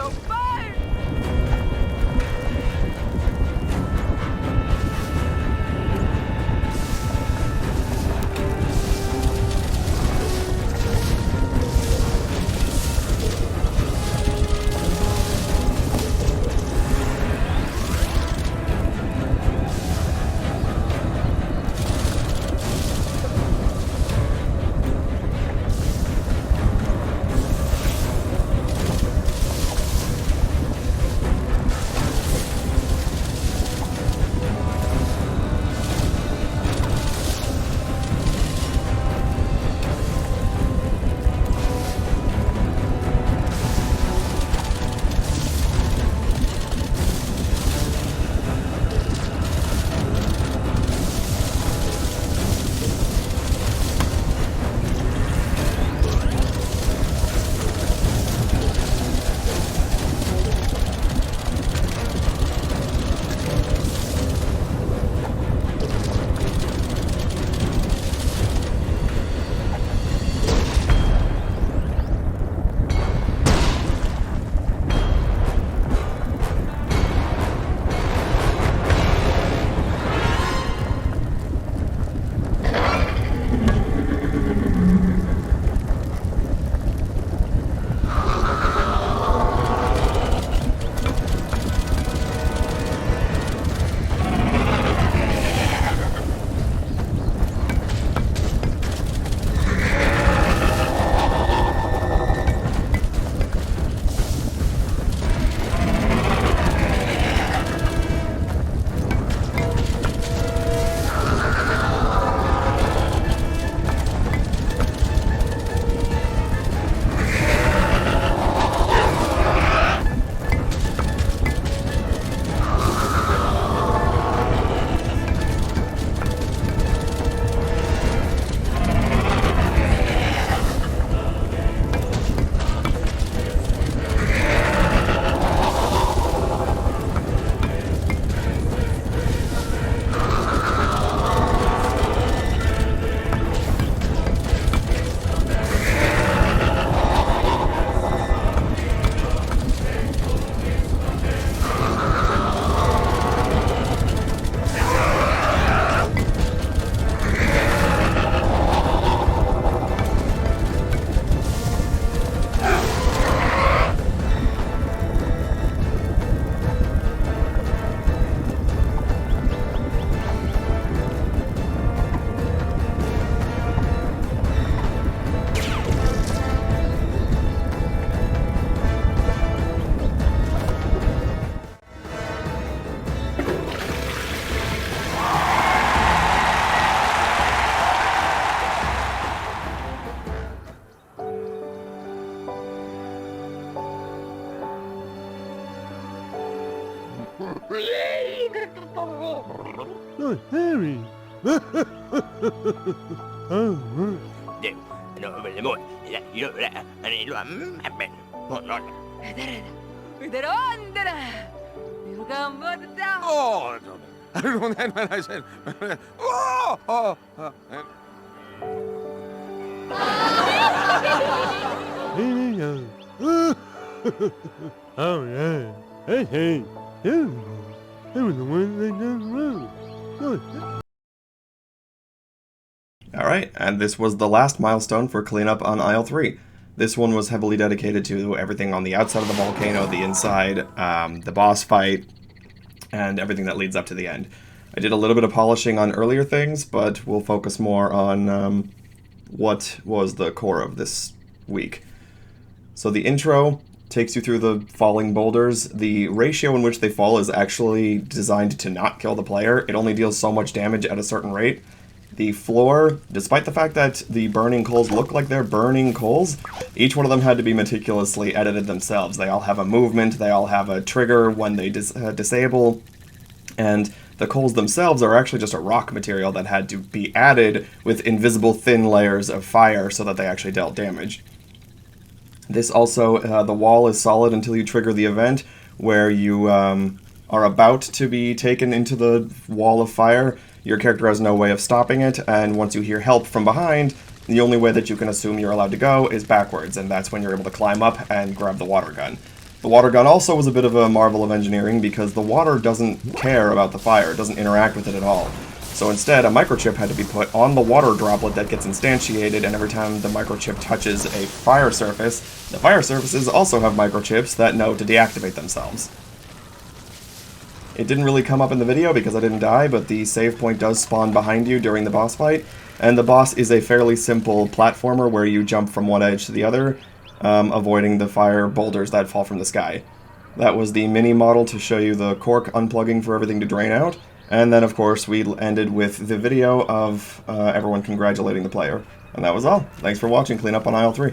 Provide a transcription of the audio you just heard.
so fun! Oh, Harry. 이대로 앉아라. 누가 뭐다. 아이고, 난 사실. Oh, yeah. Hey, hey. They were the ones that done wrong. Alright, and this was the last milestone for cleanup on Isle 3. This one was heavily dedicated to everything on the outside of the volcano, the inside, the boss fight, and everything that leads up to the end. I did a little bit of polishing on earlier things, but we'll focus more on what was the core of this week. So the intro takes you through the falling boulders. The ratio in which they fall is actually designed to not kill the player. It only deals so much damage at a certain rate. The floor, despite the fact that the burning coals look like they're burning coals, each one of them had to be meticulously edited themselves. They all have a movement, they all have a trigger when they disable, and the coals themselves are actually just a rock material that had to be added with invisible thin layers of fire so that they actually dealt damage. This also, the wall is solid until you trigger the event where you are about to be taken into the wall of fire. Your character has no way of stopping it, and once you hear help from behind, the only way that you can assume you're allowed to go is backwards, and that's when you're able to climb up and grab the water gun. The water gun also was a bit of a marvel of engineering because the water doesn't care about the fire, it doesn't interact with it at all. So instead, a microchip had to be put on the water droplet that gets instantiated, and every time the microchip touches a fire surface, the fire surfaces also have microchips that know to deactivate themselves. It didn't really come up in the video because I didn't die, but the save point does spawn behind you during the boss fight, and the boss is a fairly simple platformer where you jump from one edge to the other, avoiding the fire boulders that fall from the sky. That was the mini model to show you the cork unplugging for everything to drain out, and then of course we ended with the video of everyone congratulating the player. And that was all. Thanks for watching Clean Up on Aisle 3.